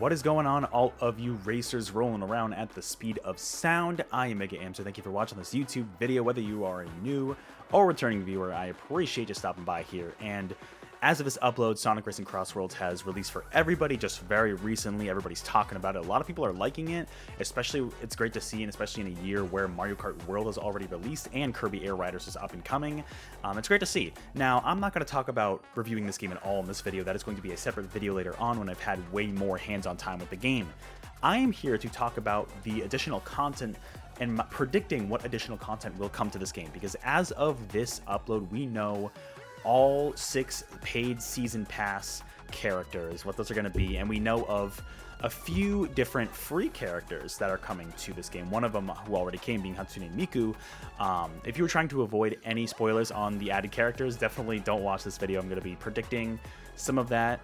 What is going on, all of you racers rolling around at the speed of sound? I am Mega Am, so thank you for watching this YouTube video. Whether you are a new or returning viewer, I appreciate you stopping by here. And as of this upload, Sonic Racing CrossWorlds has released for everybody just very recently. Everybody's talking about it. A lot of people are liking it, especially it's great to see, and especially in a year where Mario Kart World is already released and Kirby Air Riders is up and coming. It's great to see. Now, I'm not going to talk about reviewing this game at all in this video. That is going to be a separate video later on when I've had way more hands-on time with the game. I am here to talk about the additional content and predicting what additional content will come to this game, because as of this upload, we know all 6 paid season pass characters, what those are going to be, and we know of a few different free characters that are coming to this game. One of them who already came being Hatsune Miku. If you were trying to avoid any spoilers on the added characters, definitely don't watch this video. I'm going to be predicting some of that,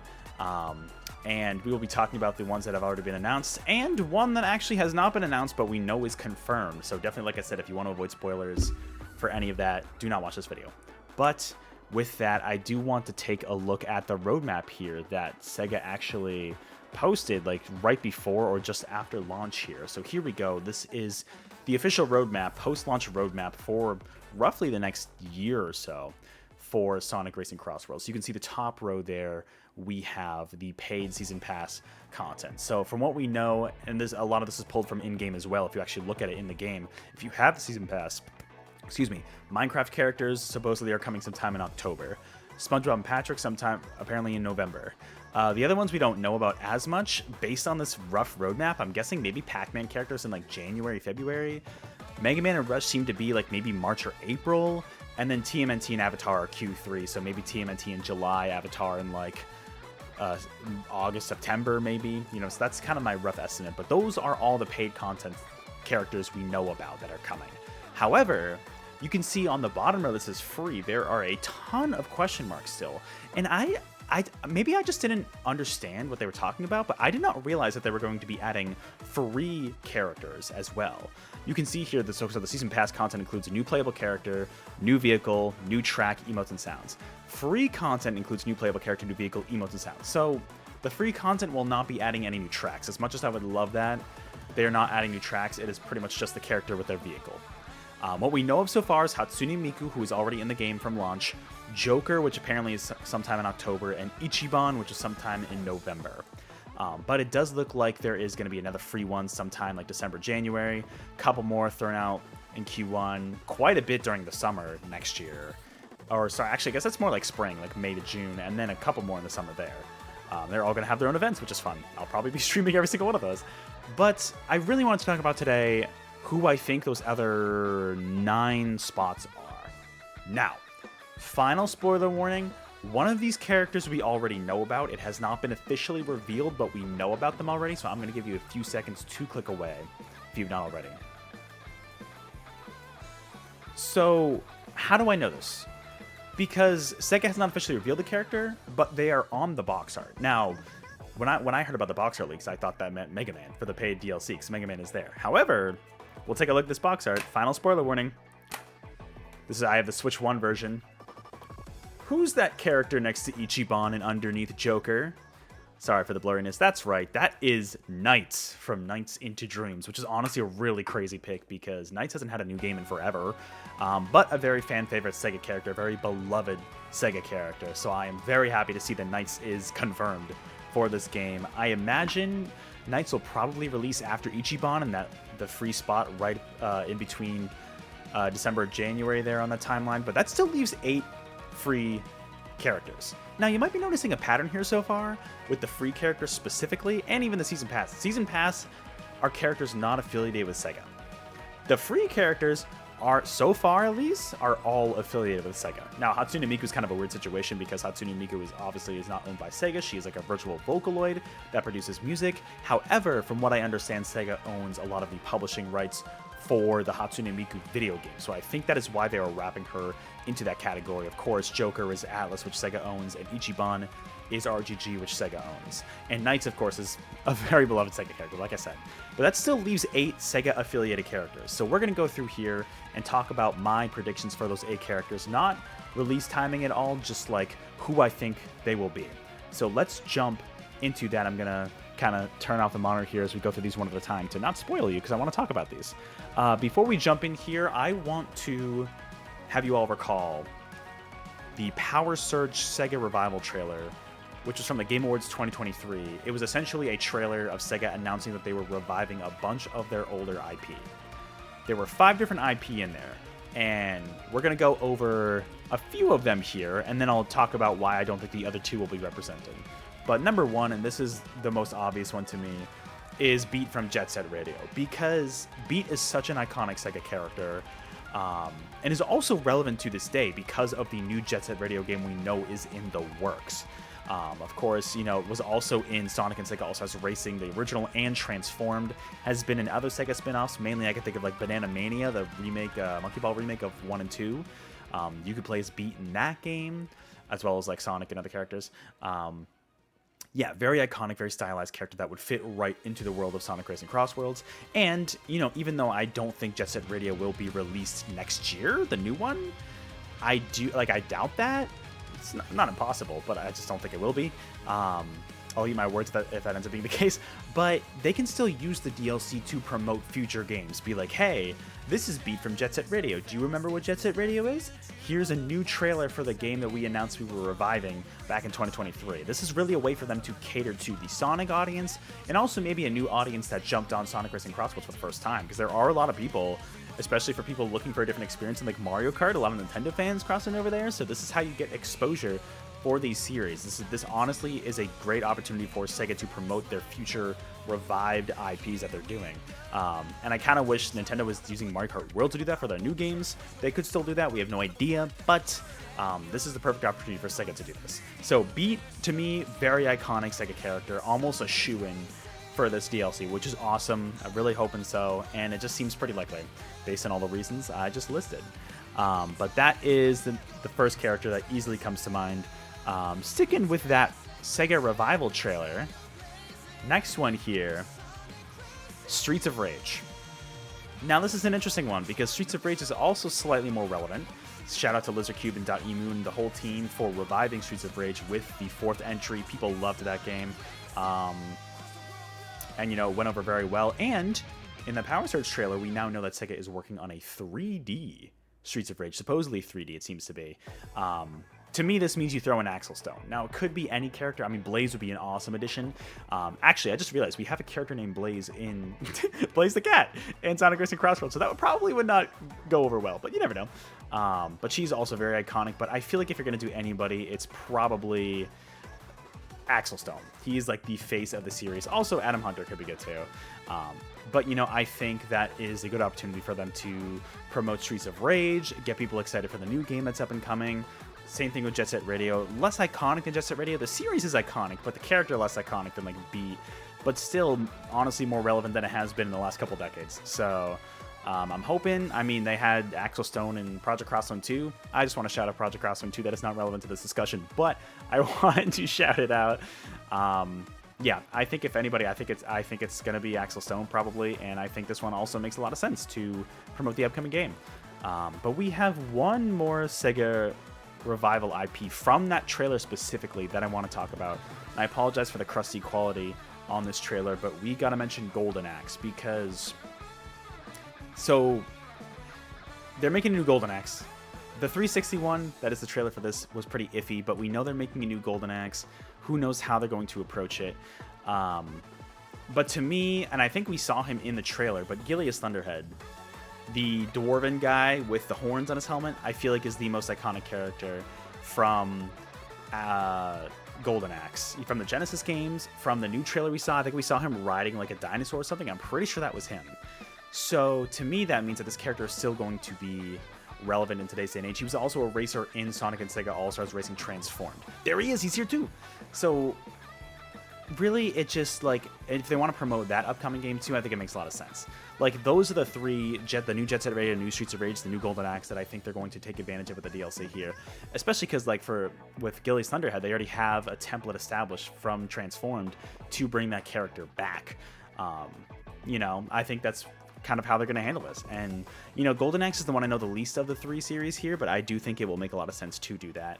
and we will be talking about the ones that have already been announced and one that actually has not been announced but we know is confirmed. So definitely, like I said, if you want to avoid spoilers for any of that, do not watch this video. But with that, I do want to take a look at the roadmap here that SEGA actually posted like right before or just after launch here. So here we go. This is the official roadmap, post-launch roadmap for roughly the next year or so for Sonic Racing CrossWorlds. So you can see the top row there, we have the paid season pass content. So from what we know, and a lot of this is pulled from in-game as well, if you actually look at it in the game, if you have the season pass, Minecraft characters supposedly are coming sometime in October. SpongeBob and Patrick sometime apparently in November. The other ones we don't know about as much. Based on this rough roadmap, I'm guessing maybe Pac-Man characters in like January, February. Mega Man and Rush seem to be like maybe March or April. And then TMNT and Avatar are Q3, so maybe TMNT in July, Avatar in like August, September maybe. You know, so that's kind of my rough estimate. But those are all the paid content characters we know about that are coming. However, you can see on the bottom row this is free. There are a ton of question marks still. And maybe I just didn't understand what they were talking about, but I did not realize that they were going to be adding free characters as well. You can see here, so the Season Pass content includes a new playable character, new vehicle, new track, emotes, and sounds. Free content includes new playable character, new vehicle, emotes, and sounds. So the free content will not be adding any new tracks. As much as I would love that, they are not adding new tracks. It is pretty much just the character with their vehicle. What we know of so far is Hatsune Miku, who is already in the game from launch, Joker, which apparently is sometime in October, and Ichiban, which is sometime in November. But it does look like there is going to be another free one sometime like December, January, a couple more thrown out in Q1, quite a bit during the summer next year. Or sorry, actually, I guess that's more like spring, like May to June, and then a couple more in the summer there. They're all going to have their own events, which is fun. I'll probably be streaming every single one of those. But I really wanted to talk about today who I think those other 9 spots are. Now, final spoiler warning, one of these characters we already know about. It has not been officially revealed, but we know about them already, so I'm going to give you a few seconds to click away if you've not already. So, how do I know this? Because SEGA has not officially revealed the character, but they are on the box art. Now, when I heard about the box art leaks, I thought that meant Mega Man for the paid DLC, because Mega Man is there. However, we'll take a look at this box art. Final spoiler warning. I have the Switch 1 version. Who's that character next to Ichiban and underneath Joker? Sorry for the blurriness. That's right. That is Knights from Nights into Dreams, which is honestly a really crazy pick because Knights hasn't had a new game in forever, but a very fan-favorite SEGA character, a very beloved SEGA character. So I am very happy to see that Knights is confirmed for this game. I imagine Knights will probably release after Ichiban, and the free spot right in between December and January there on the timeline, but that still leaves 8 free characters. Now, you might be noticing a pattern here so far with the free characters specifically, and even the Season Pass. Season Pass are characters not affiliated with SEGA. The free characters are, so far at least, are all affiliated with SEGA. Now, Hatsune Miku is kind of a weird situation because Hatsune Miku is obviously not owned by SEGA. She is like a virtual Vocaloid that produces music. However, from what I understand, SEGA owns a lot of the publishing rights for the Hatsune Miku video game. So I think that is why they are wrapping her into that category. Of course, Joker is Atlas, which SEGA owns, and Ichiban is RGG, which SEGA owns. And Knights, of course, is a very beloved SEGA character, like I said. But that still leaves 8 SEGA-affiliated characters. So we're going to go through here and talk about my predictions for those 8 characters. Not release timing at all, just like who I think they will be. So let's jump into that, I'm going to kind of turn off the monitor here as we go through these one at a time to not spoil you, because I want to talk about these. Before we jump in here, I want to have you all recall the Power Surge SEGA Revival trailer, which was from the Game Awards 2023. It was essentially a trailer of SEGA announcing that they were reviving a bunch of their older IP. There were 5 different IP in there, and we're going to go over a few of them here, and then I'll talk about why I don't think the other 2 will be represented. But number 1, and this is the most obvious one to me, is Beat from Jet Set Radio, because Beat is such an iconic SEGA character, and is also relevant to this day because of the new Jet Set Radio game we know is in the works. Of course, you know, it was also in Sonic and SEGA All-Stars Racing, the original, and Transformed, has been in other SEGA spin-offs. Mainly I can think of like Banana Mania, the remake, Monkey Ball remake of 1 and 2. You could play as Beat in that game, as well as like Sonic and other characters. Yeah, very iconic, very stylized character that would fit right into the world of Sonic Racing CrossWorlds. And, you know, even though I don't think Jet Set Radio will be released next year, the new one, I doubt that. It's not impossible, but I just don't think it will be. I'll eat my words if that ends up being the case. But they can still use the DLC to promote future games. Be like, hey, this is Beat from Jet Set Radio. Do you remember what Jet Set Radio is? Here's a new trailer for the game that we announced we were reviving back in 2023. This is really a way for them to cater to the Sonic audience, and also maybe a new audience that jumped on Sonic Racing CrossWorlds for the first time, because there are a lot of people, especially for people looking for a different experience in like Mario Kart, a lot of Nintendo fans crossing over there. So this is how you get exposure for these series. This honestly is a great opportunity for SEGA to promote their future revived IPs that they're doing. And I kind of wish Nintendo was using Mario Kart World to do that for their new games. They could still do that. We have no idea, but this is the perfect opportunity for SEGA to do this. So Beat, to me, very iconic SEGA character, almost a shoo-in for this DLC, which is awesome. I'm really hoping so, and it just seems pretty likely based on all the reasons I just listed. But that is the first character that easily comes to mind. Sticking with that SEGA Revival trailer, next one here, Streets of Rage. Now this is an interesting one because Streets of Rage is also slightly more relevant. Shout out to LizardCube and .emu and the whole team for reviving Streets of Rage with the 4th entry. People loved that game. And, you know, it went over very well. And in the Power Surge trailer, we now know that SEGA is working on a 3D Streets of Rage. Supposedly 3D, it seems to be. To me, this means you throw in Axel Stone. Now, it could be any character. I mean, Blaze would be an awesome addition. Actually, I just realized we have a character named Blaze in Blaze the Cat in Sonic Racing CrossWorlds, so that would not go over well, but you never know. But she's also very iconic, but I feel like if you're going to do anybody, it's probably Axel Stone. He's like the face of the series. Also, Adam Hunter could be good too. But, you know, I think that is a good opportunity for them to promote Streets of Rage, get people excited for the new game that's up and coming. Same thing with Jet Set Radio. Less iconic than Jet Set Radio. The series is iconic, but the character less iconic than like Beat, but still honestly more relevant than it has been in the last couple decades. So I'm hoping. I mean, they had Axel Stone in Project Crosslone 2. I just want to shout out Project Crosslone 2. That is not relevant to this discussion, but I wanted to shout it out. Yeah, I think if anybody, I think it's gonna be Axel Stone probably, and I think this one also makes a lot of sense to promote the upcoming game. But we have one more SEGA Revival IP from that trailer specifically that I want to talk about. And I apologize for the crusty quality on this trailer, but we gotta mention Golden Axe because so they're making a new Golden Axe. The 361, that is the trailer for this, was pretty iffy, but we know they're making a new Golden Axe. Who knows how they're going to approach it. But to me, and I think we saw him in the trailer, but Gilius Thunderhead, the dwarven guy with the horns on his helmet, I feel like is the most iconic character from Golden Axe. From the Genesis games, from the new trailer we saw, I think we saw him riding like a dinosaur or something. I'm pretty sure that was him. So to me, that means that this character is still going to be relevant in today's day and age. He was also a racer in Sonic and SEGA All-Stars Racing Transformed. There he is, he's here too. So really, it just like, if they want to promote that upcoming game too, I think it makes a lot of sense. Like, those are the three, the new Jet Set Radio, new Streets of Rage, the new Golden Axe, that I think they're going to take advantage of with the DLC here. Especially because, like, with Gilius Thunderhead, they already have a template established from Transformed to bring that character back. You know, I think that's kind of how they're going to handle this. And, you know, Golden Axe is the one I know the least of the 3 series here, but I do think it will make a lot of sense to do that.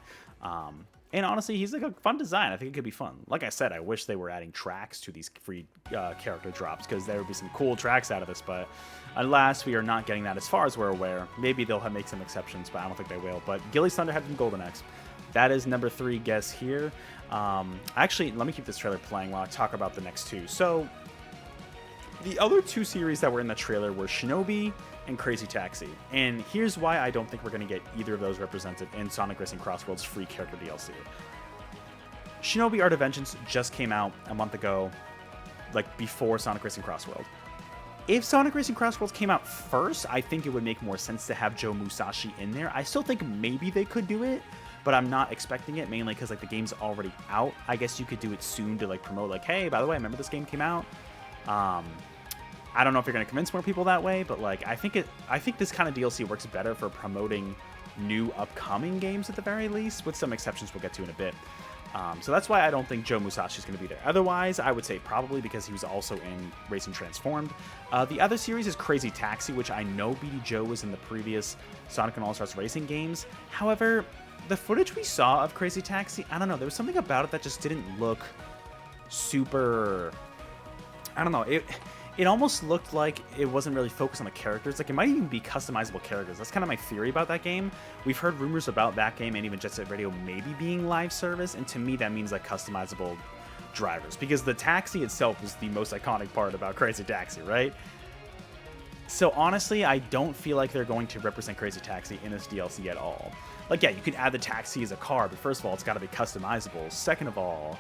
And honestly, he's like a fun design. I think it could be fun. Like I said, I wish they were adding tracks to these free character drops, because there would be some cool tracks out of this. But alas, we are not getting that as far as we're aware. Maybe they'll make some exceptions, but I don't think they will. But Gilly's Thunderhead from Golden Axe. That is number 3 guess here. Actually, let me keep this trailer playing while I talk about the next 2. So the other 2 series that were in the trailer were Shinobi and Crazy Taxi. And here's why I don't think we're going to get either of those represented in Sonic Racing CrossWorlds free character DLC. Shinobi Art of Vengeance just came out a month ago, like before Sonic Racing CrossWorld. If Sonic Racing CrossWorlds came out first, I think it would make more sense to have Joe Musashi in there. I still think maybe they could do it, but I'm not expecting it, mainly because like the game's already out. I guess you could do it soon to like promote, like, hey, by the way, remember this game came out? I don't know if you're going to convince more people that way, but like I think this kind of DLC works better for promoting new upcoming games at the very least, with some exceptions we'll get to in a bit. So that's why I don't think Joe Musashi is going to be there. Otherwise, I would say probably because he was also in Racing Transformed. The other series is Crazy Taxi, which I know BD Joe was in the previous Sonic and All-Stars Racing games. However, the footage we saw of Crazy Taxi, I don't know, there was something about it that just didn't look super... I don't know, it almost looked like it wasn't really focused on the characters. Like, it might even be customizable characters. That's kind of my theory about that game. We've heard rumors about that game and even Jet Set Radio maybe being live service, and to me that means like customizable drivers, because the taxi itself is the most iconic part about Crazy Taxi, right? So honestly, I don't feel like they're going to represent Crazy Taxi in this DLC at all. Like, yeah, you can add the taxi as a car, but first of all, it's got to be customizable. Second of all,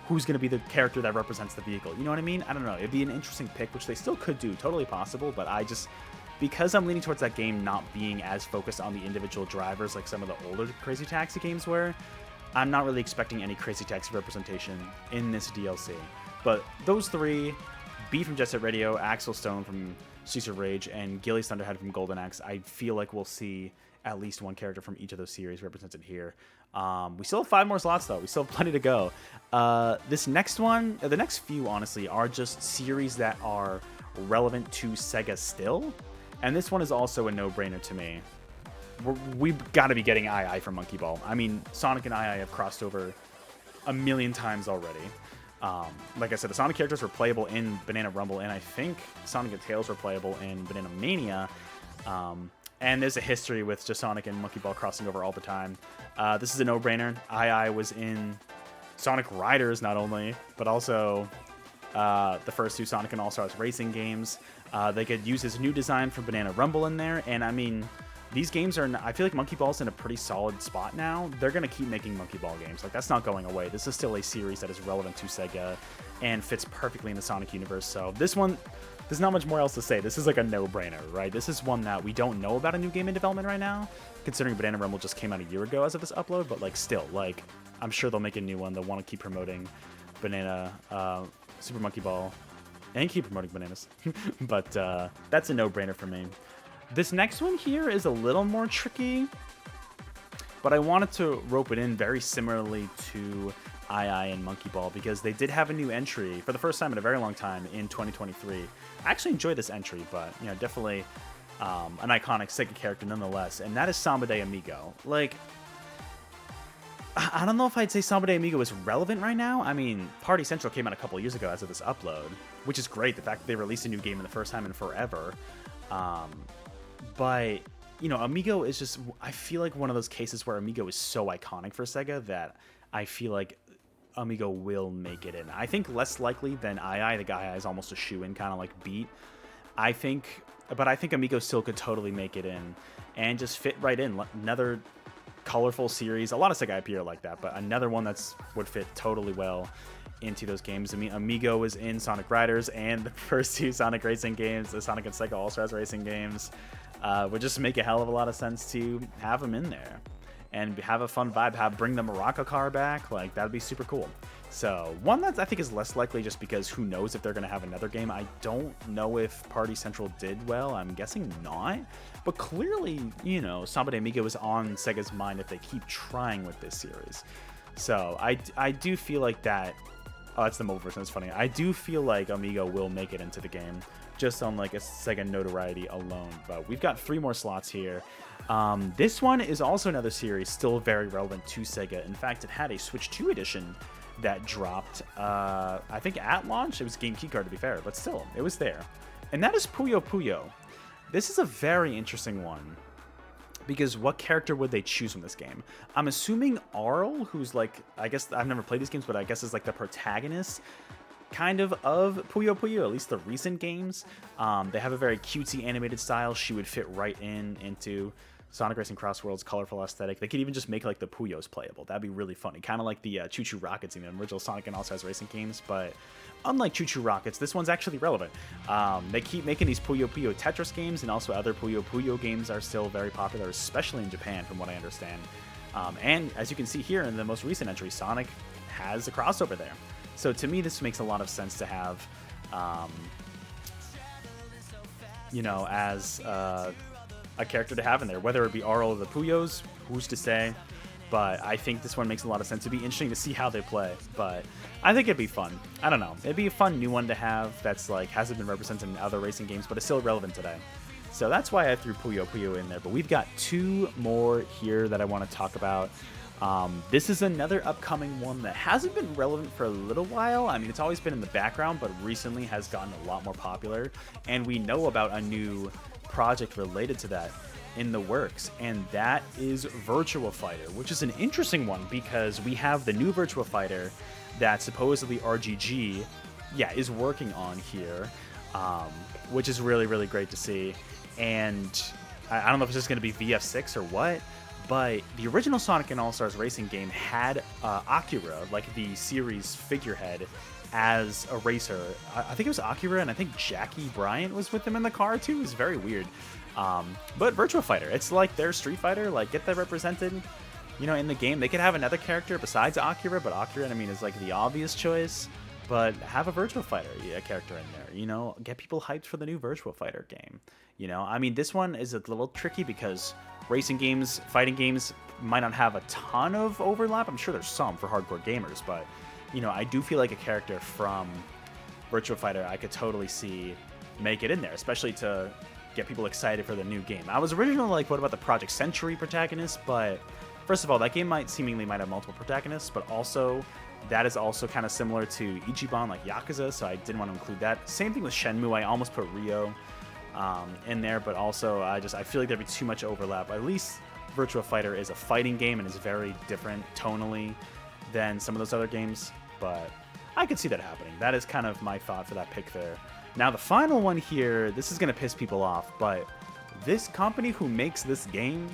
who's going to be the character that represents the vehicle? You know what I mean? I don't know. It'd be an interesting pick, which they still could do. Totally possible, but I just... because I'm leaning towards that game not being as focused on the individual drivers like some of the older Crazy Taxi games were, I'm not really expecting any Crazy Taxi representation in this DLC. But those 3, B from Jet Set Radio, Axel Stone from Streets of Rage, and Gilly's Thunderhead from Golden Axe, I feel like we'll see at least one character from each of those series represented here. We still have 5 more slots, though. We still have plenty to go. This next one, the next few, honestly, are just series that are relevant to SEGA still. And this one is also a no-brainer to me. We've got to be getting II from Monkey Ball. I mean, Sonic and II have crossed over a million times already. Like I said, the Sonic characters were playable in Banana Rumble, and I think Sonic and Tails were playable in Banana Mania. And there's a history with just Sonic and Monkey Ball crossing over all the time. This is a no-brainer. II was in Sonic Riders, not only, but also the first 2 Sonic and All-Stars Racing games. They could use his new design from Banana Rumble in there, and I mean, these games are... I feel like Monkey Ball's in a pretty solid spot now. They're going to keep making Monkey Ball games. Like, that's not going away. This is still a series that is relevant to SEGA and fits perfectly in the Sonic universe. So this one... there's not much more else to say. This is like a no-brainer, right? This is one that we don't know about a new game in development right now, considering Banana Rumble just came out a year ago as of this upload, but like still, like, I'm sure they'll make a new one. They'll want to keep promoting Banana, Super Monkey Ball, and keep promoting Bananas. But that's a no-brainer for me. This next one here is a little more tricky, but I wanted to rope it in very similarly to II and Monkey Ball, because they did have a new entry for the first time in a very long time in 2023. I actually enjoyed this entry, but you know, definitely an iconic SEGA character nonetheless, and that is Samba de Amigo. Like, I don't know if I'd say Samba de Amigo is relevant right now. I mean, Party Central came out a couple years ago as of this upload, which is great. The fact that they released a new game in the first time in forever. But you know, Amigo is just... I feel like one of those cases where Amigo is so iconic for SEGA that I feel like Amigo will make it in. I think less likely than II. The guy is almost a shoe-in, kind of like beat. But I think Amigo still could totally make it in and just fit right in. Another colorful series. A lot of SEGA IP are like that, but another one that's would fit totally well into those games. I mean, Amigo is in Sonic Riders and the first 2 Sonic Racing games, the Sonic and SEGA All-Stars Racing games. Would just make a hell of a lot of sense to have him in there and have a fun vibe, bring the Morocco car back. Like, that'd be super cool. So one that I think is less likely, just because who knows if they're going to have another game. I don't know if Party Central did well. I'm guessing not. But clearly, you know, Samba de Amigo is on SEGA's mind if they keep trying with this series. So I do feel like that Oh, that's the mobile version. That's funny. I do feel like Amigo will make it into the game, just on like a Sega notoriety alone. But we've got 3 more slots here. This one is also another series still very relevant to Sega. In fact, it had a Switch 2 edition that dropped, I think at launch. It was a game keycard, to be fair, but still, it was there. And that is Puyo Puyo. This is a very interesting one, because what character would they choose from this game? I'm assuming Arl, who's like, I guess I've never played these games, but I guess is like the protagonist kind of Puyo Puyo, at least the recent games. They have a very cutesy animated style. She would fit right into Sonic Racing CrossWorlds colorful aesthetic. They could even just make like the Puyos playable. That'd be really funny. Kind of like the Choo Choo Rockets in the original Sonic and All-Stars Racing games, but unlike Choo Choo Rockets, this one's actually relevant. They keep making these Puyo Puyo Tetris games, and also other Puyo Puyo games are still very popular, especially in Japan, from what I understand. And as you can see here in the most recent entry, Sonic has a crossover there. So to me, this makes a lot of sense to have, you know, as a character to have in there, whether it be Arl or the Puyos, who's to say. But I think this one makes a lot of sense. It'd be interesting to see how they play, but I think it'd be fun. I don't know. It'd be a fun new one to have that's like hasn't been represented in other racing games, but is still relevant today. So that's why I threw Puyo Puyo in there. But we've got 2 more here that I want to talk about. This is another upcoming one that hasn't been relevant for a little while. I mean, it's always been in the background, but recently has gotten a lot more popular. And we know about a new project related to that in the works, and that is Virtua Fighter, which is an interesting one because we have the new Virtua Fighter that supposedly RGG, is working on here, which is really, really great to see. And I don't know if it's just going to be VF6 or what, but the original Sonic and All-Stars Racing game had Akira, like the series figurehead, as a racer. I think it was Akira, and I think Jackie Bryant was with them in the car too. It was very weird. But Virtua Fighter, it's like their Street Fighter, like get that represented, you know, in the game. They could have another character besides Akira, but Akira, I mean, is like the obvious choice. But have a Virtua Fighter character in there, you know, get people hyped for the new Virtua Fighter game. You know, I mean, this one is a little tricky because racing games, fighting games might not have a ton of overlap. I'm sure there's some for hardcore gamers, but you know, I do feel like a character from Virtua Fighter I could totally see make it in there, especially to get people excited for the new game. I was originally like, what about the Project Century protagonist? But first of all, that game might have multiple protagonists, but also that is also kind of similar to Ichiban, like Yakuza, so I didn't want to include that. Same thing with Shenmue. I almost put Ryo in there, but also I feel like there'd be too much overlap. At least Virtua Fighter is a fighting game and is very different tonally than some of those other games, but I could see that happening. That is kind of my thought for that pick there. Now the final one here, this is going to piss people off, but this company who makes this game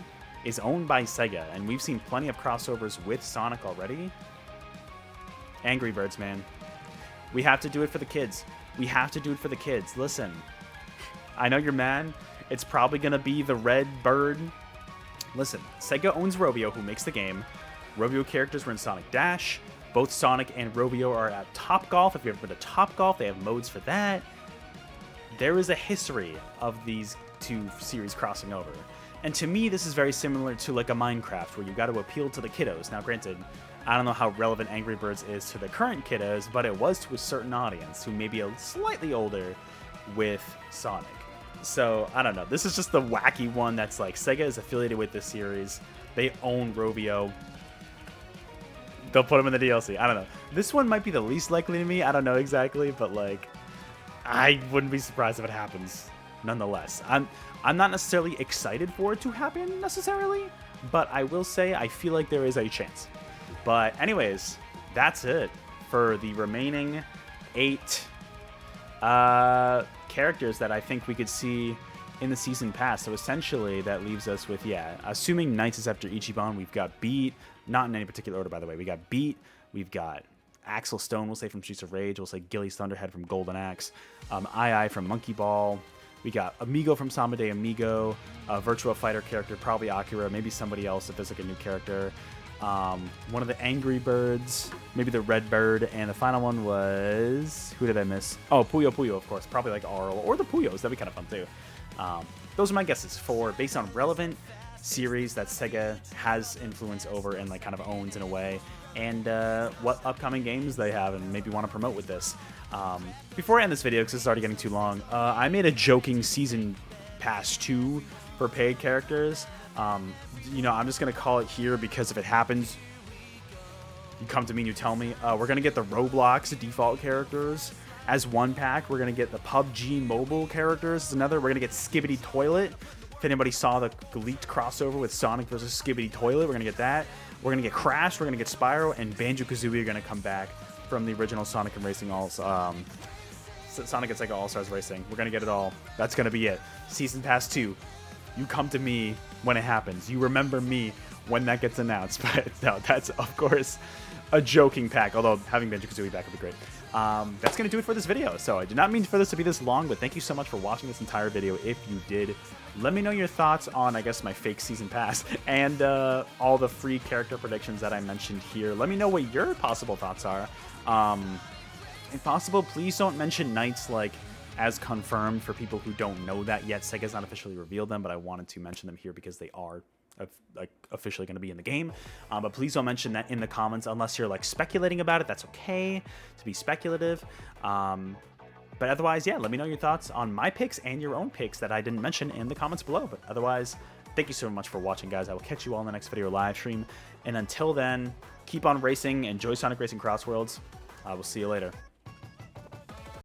is owned by SEGA, and we've seen plenty of crossovers with Sonic already. Angry Birds, man. We have to do it for the kids. We have to do it for the kids. Listen, I know you're mad. It's probably going to be the Red Bird. Listen, SEGA owns Rovio, who makes the game. Rovio characters were in Sonic Dash. Both Sonic and Rovio are at Topgolf. If you've ever been to Topgolf, they have modes for that. There is a history of these 2 series crossing over. And to me, this is very similar to like a Minecraft, where you got to appeal to the kiddos. Now, granted, I don't know how relevant Angry Birds is to the current kiddos, but it was to a certain audience who may be a slightly older with Sonic. So, I don't know. This is just the wacky one that's like, SEGA is affiliated with this series. They own Rovio. They'll put them in the DLC. I don't know. This one might be the least likely to me. I don't know exactly, but like, I wouldn't be surprised if it happens nonetheless. I'm not necessarily excited for it to happen necessarily, but I will say I feel like there is a chance. But anyways, that's it for the remaining 8 characters that I think we could see in the season pass. So essentially that leaves us with, assuming Knights is after Ichiban, we've got Beat, not in any particular order by the way, we got Beat, we've got Axel Stone, we'll say from Streets of Rage, we'll say Gilly's Thunderhead from Golden Axe, II from Monkey Ball, we got Amigo from Samba de Amigo, a Virtua Fighter character, probably Akira, maybe somebody else if there's like a new character, one of the Angry Birds, maybe the Red Bird, and the final one was, who did I miss? Oh, Puyo Puyo, of course, probably like Arl, or the Puyos, that'd be kind of fun too. Those are my guesses for based on relevant series that SEGA has influence over and like kind of owns in a way, and what upcoming games they have and maybe want to promote with this. Before I end this video, because this is already getting too long, I made a joking Season Pass 2 for paid characters. You know, I'm just going to call it here because if it happens, you come to me and you tell me. We're going to get the Roblox default characters as one pack. We're going to get the PUBG mobile characters as another. We're going to get Skibidi Toilet. If anybody saw the leaked crossover with Sonic vs. Skibidi Toilet, we're going to get that. We're going to get Crash, we're going to get Spyro, and Banjo-Kazooie are going to come back from the original Sonic and Racing Sonic and SEGA All-Stars Racing. We're going to get it all. That's going to be it. Season Pass 2. You come to me when it happens. You remember me when that gets announced. But no, that's, of course, a joking pack, although having Banjo-Kazooie back would be great. That's going to do it for this video. So I did not mean for this to be this long, but thank you so much for watching this entire video. If you did, let me know your thoughts on, I guess, my fake Season Pass and all the free character predictions that I mentioned here. Let me know what your possible thoughts are. If possible, please don't mention Knights like as confirmed for people who don't know that yet. Sega's not officially revealed them, but I wanted to mention them here because they are like officially going to be in the game. But please don't mention that in the comments unless you're like speculating about it. That's okay to be speculative. But otherwise, yeah, let me know your thoughts on my picks and your own picks that I didn't mention in the comments below. But otherwise, thank you so much for watching, guys. I will catch you all in the next video or live stream. And until then, keep on racing. Enjoy Sonic Racing CrossWorlds. I will see you later.